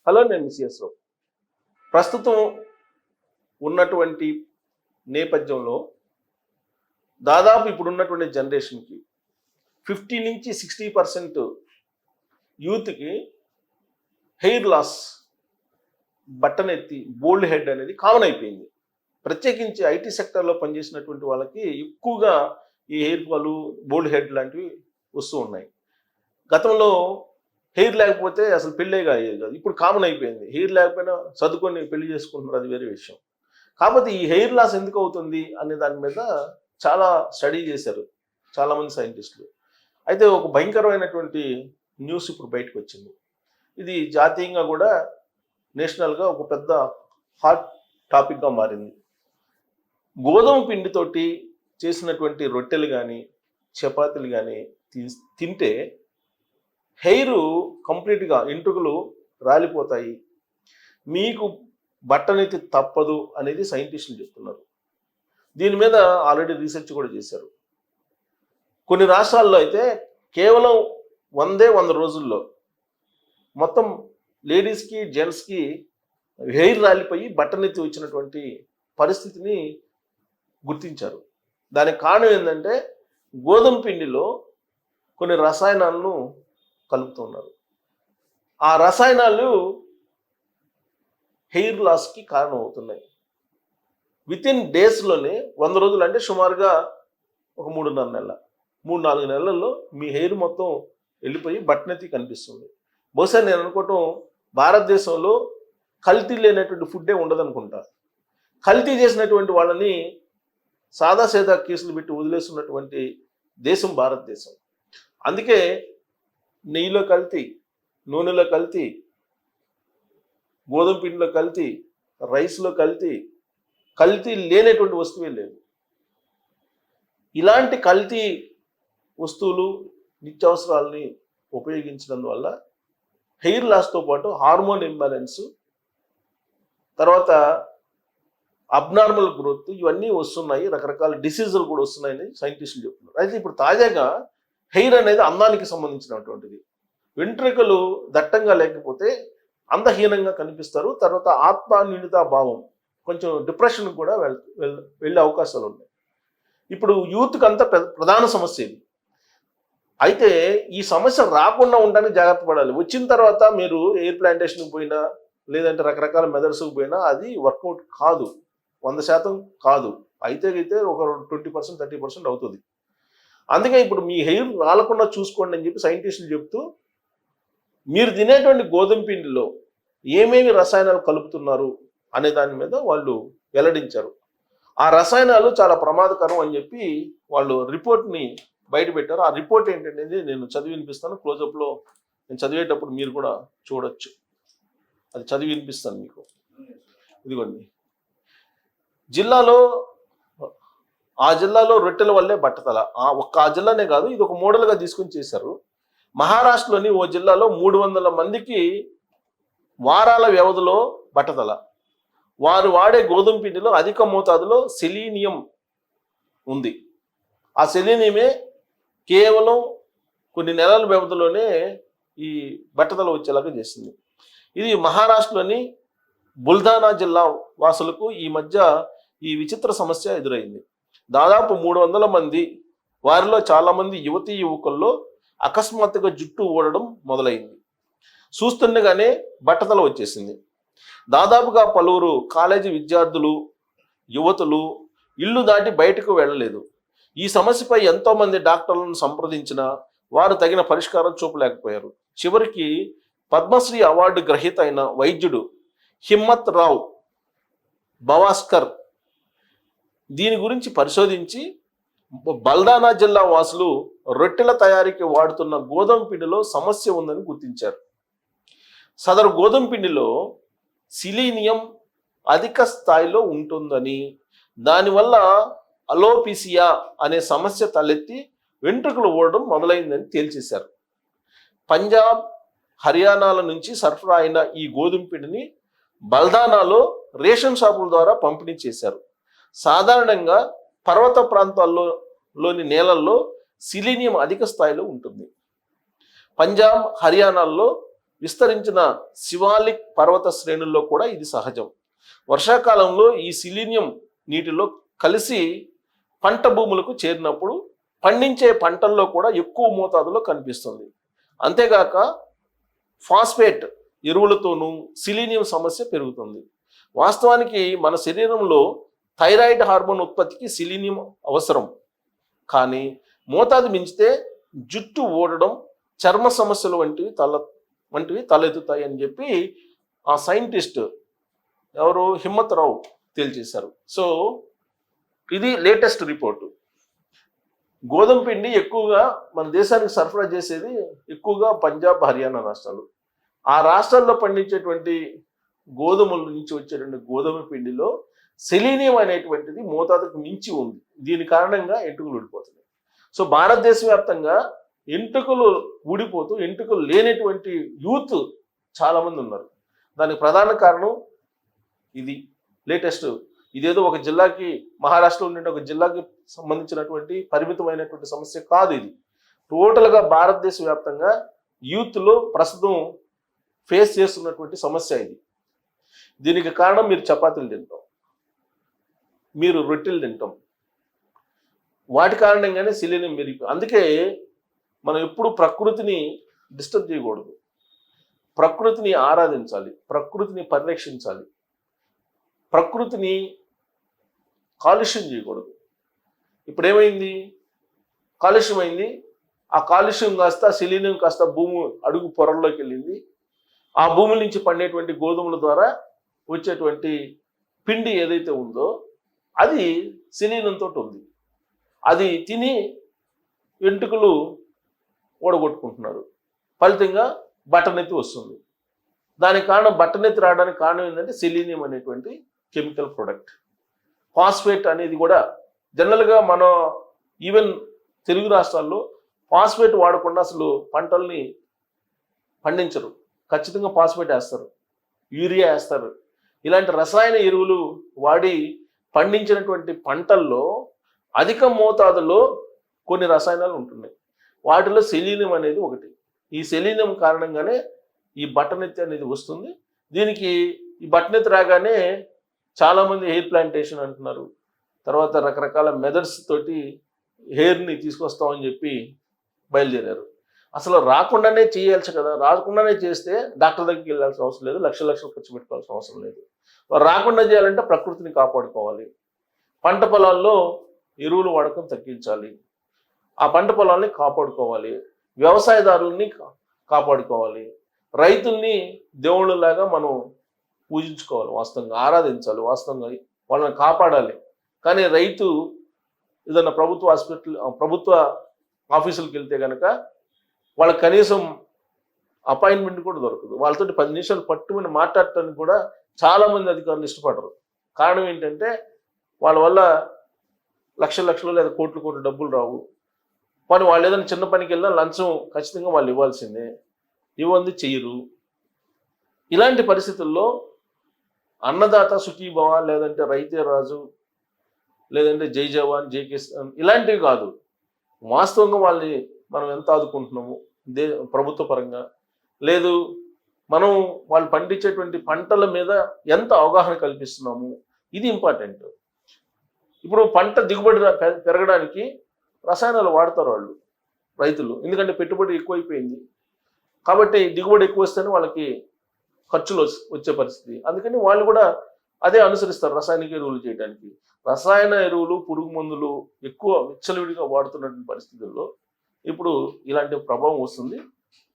Hello, నేను మిస్ఎస్ రావు. ప్రస్తుతం ఉన్నటువంటి నేపథ్యంలో దాదాపు ఇప్పుడున్నటువంటి జనరేషన్కి 50 నుంచి 60% యూత్కి హెయిర్ లాస్, బట్టనెత్తి, బోల్డ్ హెడ్ అనేది కామన్ అయిపోయింది. ప్రత్యేకించి ఐటీ సెక్టర్లో పనిచేసినటువంటి వాళ్ళకి ఎక్కువగా ఈ హెయిర్ ఫాలు, బోల్డ్ హెడ్ లాంటివి వస్తూ ఉన్నాయి. గతంలో హెయిర్ లేకపోతే అసలు పెళ్ళే కాదు. ఇప్పుడు కామన్ అయిపోయింది. హెయిర్ లేకపోయినా చదువుకొని పెళ్లి చేసుకుంటున్నారు, అది వేరే విషయం. కాకపోతే ఈ హెయిర్ లాస్ ఎందుకు అవుతుంది అనే దాని మీద చాలా స్టడీ చేశారు చాలామంది సైంటిస్టులు. అయితే ఒక భయంకరమైనటువంటి న్యూస్ ఇప్పుడు బయటకు వచ్చింది. ఇది జాతీయంగా కూడా, నేషనల్గా ఒక పెద్ద హాట్ టాపిక్గా మారింది. గోధుమ పిండితోటి చేసినటువంటి రొట్టెలు కానీ, చపాతీలు కానీ తింటే హెయిర్ కంప్లీట్గా, ఎంట్రుకలు రాలిపోతాయి, మీకు బట్టనైతే తప్పదు అనేది సైంటిస్టులు చెప్తున్నారు. దీని మీద ఆల్రెడీ రీసెర్చ్ కూడా చేశారు. కొన్ని రాష్ట్రాల్లో అయితే కేవలం 100 రోజుల్లో మొత్తం లేడీస్కి, జెంట్స్కి హెయిర్ రాలిపోయి బట్టనెత్తి వచ్చినటువంటి పరిస్థితిని గుర్తించారు. దానికి కారణం ఏంటంటే గోధుమ పిండిలో కొన్ని రసాయనాలను కలుపుతున్నారు. ఆ రసాయనాలు హెయిర్ లాస్కి కారణం అవుతున్నాయి. వితిన్ డేస్లోనే 100 రోజులు అంటే సుమారుగా ఒక 3-4 నెలల్లో మీ హెయిర్ మొత్తం వెళ్ళిపోయి బట్టనెత్తి కనిపిస్తుంది. బహుశా నేను అనుకోవటం, భారతదేశంలో కల్తీ లేనటువంటి ఫుడ్డే ఉండదనుకుంటా. కల్తీ చేసినటువంటి వాళ్ళని సాదాసీదా కేసులు పెట్టి వదిలేస్తున్నటువంటి దేశం భారతదేశం. అందుకే నెయ్యిలో కల్తీ, నూనెలో కల్తీ, గోధుమ పిండిలో కల్తీ, రైస్లో కల్తీ, కల్తీ లేనటువంటి వస్తువే లేదు. ఇలాంటి కల్తీ వస్తువులు, నిత్యావసరాలని ఉపయోగించడం వల్ల హెయిర్ లాస్తో పాటు హార్మోన్ ఇంబ్యాలెన్స్, తర్వాత అబ్నార్మల్ గ్రోత్, ఇవన్నీ వస్తున్నాయి. రకరకాల డిసీజులు కూడా వస్తున్నాయని సైంటిస్టులు చెప్తున్నారు. అయితే ఇప్పుడు తాజాగా హెయిర్ అనేది అందానికి సంబంధించినటువంటిది. వెంట్రుకలు దట్టంగా లేకపోతే అందహీనంగా కనిపిస్తారు. తర్వాత ఆత్మన్యూనతా భావం, కొంచెం డిప్రెషన్ కూడా వెళ్ళే అవకాశాలు ఉన్నాయి. ఇప్పుడు యూత్కి అంతా ప్రధాన సమస్య ఇది. అయితే ఈ సమస్య రాకుండా ఉండడానికి జాగ్రత్త పడాలి. వచ్చిన తర్వాత మీరు ఎయిర్ ప్లాంటేషన్కి పోయినా, లేదంటే రకరకాల మెథడ్స్కి పోయినా అది వర్కౌట్ కాదు, 100% కాదు. అయితే ఒక 20%, 30% అవుతుంది. అందుకే ఇప్పుడు మీ హెయిర్ రాలకుండా చూసుకోండి అని చెప్పి సైంటిస్టులు చెప్తూ, మీరు తినేటువంటి గోధుమ పిండిలో ఏమేమి రసాయనాలు కలుపుతున్నారు అనే దాని మీద వాళ్ళు వెల్లడించారు. ఆ రసాయనాలు చాలా ప్రమాదకరం అని చెప్పి వాళ్ళు రిపోర్ట్ని బయటపెట్టారు. ఆ రిపోర్ట్ ఏంటంటే నేను చదివి వినిపిస్తాను. క్లోజప్లో నేను చదివేటప్పుడు మీరు కూడా చూడొచ్చు. అది చదివి వినిపిస్తాను మీకు. ఇదిగోండి, ఆ జిల్లాలో రొట్టెల వల్లే బట్టతల. ఆ జిల్లానే కాదు, ఇది ఒక మోడల్గా తీసుకొని చేశారు. మహారాష్ట్రలోని ఓ జిల్లాలో 300 మందికి వారాల వ్యవధిలో బట్టతల. వారు వాడే గోధుమ పిండిలో అధిక మోతాదులో సెలీనియం ఉంది. ఆ సెలీనియమే కేవలం కొన్ని నెలల వ్యవధిలోనే ఈ బట్టతల వచ్చేలాగా చేసింది. ఇది మహారాష్ట్రలోని బుల్ధానా జిల్లా వాసులకు ఈ మధ్య ఈ విచిత్ర సమస్య ఎదురైంది. దాదాపు 300 మంది, వారిలో చాలామంది యువతీ యువకుల్లో అకస్మాత్తుగా జుట్టు ఊడడం మొదలైంది. చూస్తుండగానే బట్టతల వచ్చేసింది. దాదాపుగా పలువురు కాలేజీ విద్యార్థులు, యువతులు ఇల్లు దాటి బయటకు వెళ్ళలేదు. ఈ సమస్యపై ఎంతోమంది డాక్టర్లను సంప్రదించినా వారు తగిన పరిష్కారం చూపలేకపోయారు. చివరికి పద్మశ్రీ అవార్డు గ్రహీత అయిన వైద్యుడు హిమ్మత్ రావ్ బవాస్కర్ దీని గురించి పరిశోధించి బల్దానా జిల్లా వాసులు రొట్టెల తయారీకి వాడుతున్న గోధుమ పిండిలో సమస్య ఉందని గుర్తించారు. సదరు గోధుమ పిండిలో సిలీనియం అధిక స్థాయిలో ఉంటుందని, దానివల్ల అలోపిసియా అనే సమస్య తలెత్తి వెంట్రుకలు ఊడడం మొదలైందని తేల్చేశారు. పంజాబ్, హర్యానాల నుంచి సరఫరా అయిన ఈ గోధుమ పిండిని బల్దానాలో రేషన్ షాపుల ద్వారా పంపిణీ చేశారు. సాధారణంగా పర్వత ప్రాంతాల్లోని నేలల్లో సిలీనియం అధిక స్థాయిలో ఉంటుంది. పంజాబ్, హర్యానాల్లో విస్తరించిన శివాలిక్ పర్వత శ్రేణుల్లో కూడా ఇది సహజం. వర్షాకాలంలో ఈ సిలీనియం నీటిలో కలిసి పంట భూములకు చేరినప్పుడు పండించే పంటల్లో కూడా ఎక్కువ మోతాదులో కనిపిస్తుంది. అంతేగాక ఫాస్ఫేట్ ఎరువులతోనూ సిలీనియం సమస్య పెరుగుతుంది. వాస్తవానికి మన శరీరంలో థైరాయిడ్ హార్మోన్ ఉత్పత్తికి సిలీనియం అవసరం. కానీ మోతాదు మించితే జుట్టు ఊడడం, చర్మ సమస్యలు వంటివి తలెత్తుతాయి అని చెప్పి ఆ సైంటిస్ట్ ఎవరు హిమ్మత్ రావు తేల్చేశారు. సో ఇది లేటెస్ట్ రిపోర్టు. గోధుమ పిండి ఎక్కువగా మన దేశానికి సరఫరా చేసేది ఎక్కువగా పంజాబ్, హర్యానా రాష్ట్రాలు. ఆ రాష్ట్రాల్లో పండించేటువంటి గోధుమల నుంచి వచ్చేటువంటి గోధుమ పిండిలో సెలీనియం అనేటువంటిది మోతాదుకు మించి ఉంది. దీని కారణంగా ఎంట్రుకలు ఊడిపోతున్నాయి. సో భారతదేశ వ్యాప్తంగా ఎంట్రుకలు ఊడిపోతూ ఎంట్రుకలు లేనటువంటి యూత్ చాలామంది ఉన్నారు. దానికి ప్రధాన కారణం ఇది లేటెస్ట్. ఇదేదో ఒక జిల్లాకి, మహారాష్ట్రలో ఉండే ఒక జిల్లాకి సంబంధించినటువంటి పరిమితమైనటువంటి సమస్య కాదు. ఇది టోటల్గా భారతదేశ వ్యాప్తంగా యూత్లో ప్రస్తుతం ఫేస్ చేస్తున్నటువంటి సమస్య ఇది. దీనికి కారణం మీరు చపాతీలు తింటాం, మీరు రొట్టెలు తింటాం, వాటి కారణంగానే సిలీనియం పెరిగిపోయి. అందుకే మనం ఎప్పుడు ప్రకృతిని డిస్టర్బ్ చేయకూడదు, ప్రకృతిని ఆరాధించాలి, ప్రకృతిని పరిరక్షించాలి, ప్రకృతిని కాలుష్యం చేయకూడదు. ఇప్పుడు ఏమైంది? కాలుష్యం అయింది. ఆ కాలుష్యం కాస్త సిలీనియం కాస్త భూమి అడుగు పొరల్లోకి వెళ్ళింది. ఆ భూముల నుంచి పండేటువంటి గోధుమల ద్వారా వచ్చేటువంటి పిండి ఏదైతే ఉందో అది సిలీనియంతో ఉంది. అది తిని వెంట్రుకలు ఓడగొట్టుకుంటున్నారు. ఫలితంగా బట్టనెత్తి వస్తుంది. దానికి కారణం, బట్టనెత్తి రావడానికి కారణం ఏంటంటే సెలీనియం అనేటువంటి కెమికల్ ప్రొడక్ట్. ఫాస్ఫేట్ అనేది కూడా జనరల్గా మన ఈవెన్ తెలుగు రాష్ట్రాల్లో ఫాస్ఫేట్ వాడకుండా అసలు పంటల్ని పండించరు. ఖచ్చితంగా ఫాస్ఫేట్ వేస్తారు, యూరియా వేస్తారు. ఇలాంటి రసాయన ఎరువులు వాడి పండించినటువంటి పంటల్లో అధిక మోతాదులో కొన్ని రసాయనాలు ఉంటున్నాయి. వాటిలో సెలీనియం అనేది ఒకటి. ఈ సెలీనియం కారణంగానే ఈ బట్టనెత్తి అనేది వస్తుంది. దీనికి ఈ బట్టనెత్తి రాగానే చాలామంది హెయిర్ ప్లాంటేషన్ అంటున్నారు. తర్వాత రకరకాల మెథడ్స్ తోటి హెయిర్ని తీసుకొస్తామని చెప్పి బయలుదేరారు. అసలు రాకుండానే చేయాల్సి కదా, రాకుండానే చేస్తే డాక్టర్ దగ్గరికి వెళ్ళాల్సిన అవసరం లేదు, లక్షలు ఖర్చు పెట్టుకోవాల్సిన అవసరం లేదు. రాకుండా చేయాలంటే ప్రకృతిని కాపాడుకోవాలి, పంట పొలాల్లో ఎరువులు వాడకం తగ్గించాలి, ఆ పంట పొలాల్ని కాపాడుకోవాలి, వ్యవసాయదారుల్ని కాపాడుకోవాలి, రైతుల్ని దేవుళ్ళలాగా మనం పూజించుకోవాలి, వాస్తవంగా ఆరాధించాలి, వాస్తవంగా వాళ్ళని కాపాడాలి. కానీ రైతు ఏదైనా ప్రభుత్వ ఆఫీసులకు వెళ్తే కనుక వాళ్ళకి కనీసం అపాయింట్మెంట్ కూడా దొరకదు. వాళ్ళతో 10 నిమిషాలు పట్టుమని మాట్లాడటానికి కూడా చాలామంది అధికారులు ఇష్టపడరు. కారణం ఏంటంటే వాళ్ళ వల్ల లక్షలు లేదా కోట్లు డబ్బులు రావు. కానీ వాళ్ళు ఏదైనా చిన్న పనికి వెళ్ళినా లంచం ఖచ్చితంగా వాళ్ళు ఇవ్వాల్సిందే, ఇవ్వంది చెయ్యరు. ఇలాంటి పరిస్థితుల్లో అన్నదాత సుఖీభవ, లేదంటే రైతే రాజు, లేదంటే జై జవాన్ జై కిసాన్ ఇలాంటివి కాదు. వాస్తవంగా వాళ్ళని మనం ఎంత ఆదుకుంటున్నాము ప్రభుత్వ పరంగా, లేదు మనం వాళ్ళు పండించేటువంటి పంటల మీద ఎంత అవగాహన కల్పిస్తున్నాము, ఇది ఇంపార్టెంట్. ఇప్పుడు పంట దిగుబడి పెరగడానికి రసాయనాలు వాడతారు వాళ్ళు రైతులు, ఎందుకంటే పెట్టుబడి ఎక్కువైపోయింది కాబట్టి దిగుబడి ఎక్కువ వస్తేనే వాళ్ళకి ఖర్చులు వచ్చే పరిస్థితి. అందుకని వాళ్ళు కూడా అదే అనుసరిస్తారు రసాయనిక ఎరువులు చేయడానికి. రసాయన ఎరువులు, పురుగు మందులు ఎక్కువ విచ్చలవిడిగా వాడుతున్నటువంటి పరిస్థితుల్లో ఇప్పుడు ఇలాంటి ప్రభావం వస్తుంది.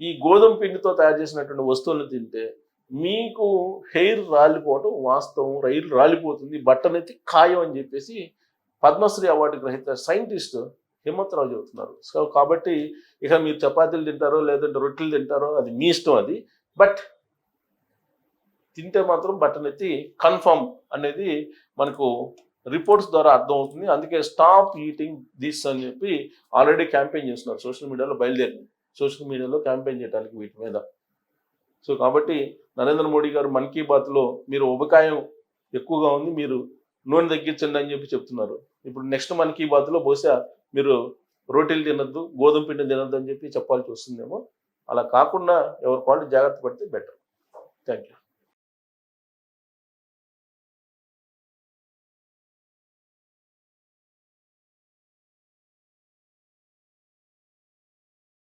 ఈ గోధుమ పిండితో తయారు చేసినటువంటి వస్తువులను తింటే మీకు హెయిర్ రాలిపోవటం వాస్తవం, రైలు రాలిపోతుంది, బట్టనెత్తి ఖాయం అని చెప్పేసి పద్మశ్రీ అవార్డు గ్రహీత సైంటిస్ట్ హిమ్మత్ రావు చెబుతున్నారు. సో కాబట్టి ఇక మీరు చపాతీలు తింటారో లేదంటే రొట్టెలు తింటారో అది మీ ఇష్టం, అది బట్ తింటే మాత్రం బట్టనెత్తి కన్ఫర్మ్ అనేది మనకు రిపోర్ట్స్ ద్వారా అర్థమవుతుంది. అందుకే స్టాప్ ఈటింగ్ దిస్ అని చెప్పి ఆల్రెడీ క్యాంపెయిన్ చేస్తున్నారు, సోషల్ మీడియాలో బయలుదేరింది, సోషల్ మీడియాలో క్యాంపెయిన్ చేయడానికి వీటి మీద. సో కాబట్టి నరేంద్ర మోడీ గారు మన్ కీ బాత్లో మీరు ఉబకాయం ఎక్కువగా ఉంది, మీరు నూనె తగ్గించండి అని చెప్పి చెప్తున్నారు. ఇప్పుడు నెక్స్ట్ మన్ కీ బాత్లో బహుశా మీరు రోటీలు తినద్దు, గోధుమ పిండి తినద్దు అని చెప్పి చెప్పాల్సి వస్తుందేమో. అలా కాకుండా ఎవరి క్వాలిటీ జాగ్రత్త పడితే బెటర్. Thank you.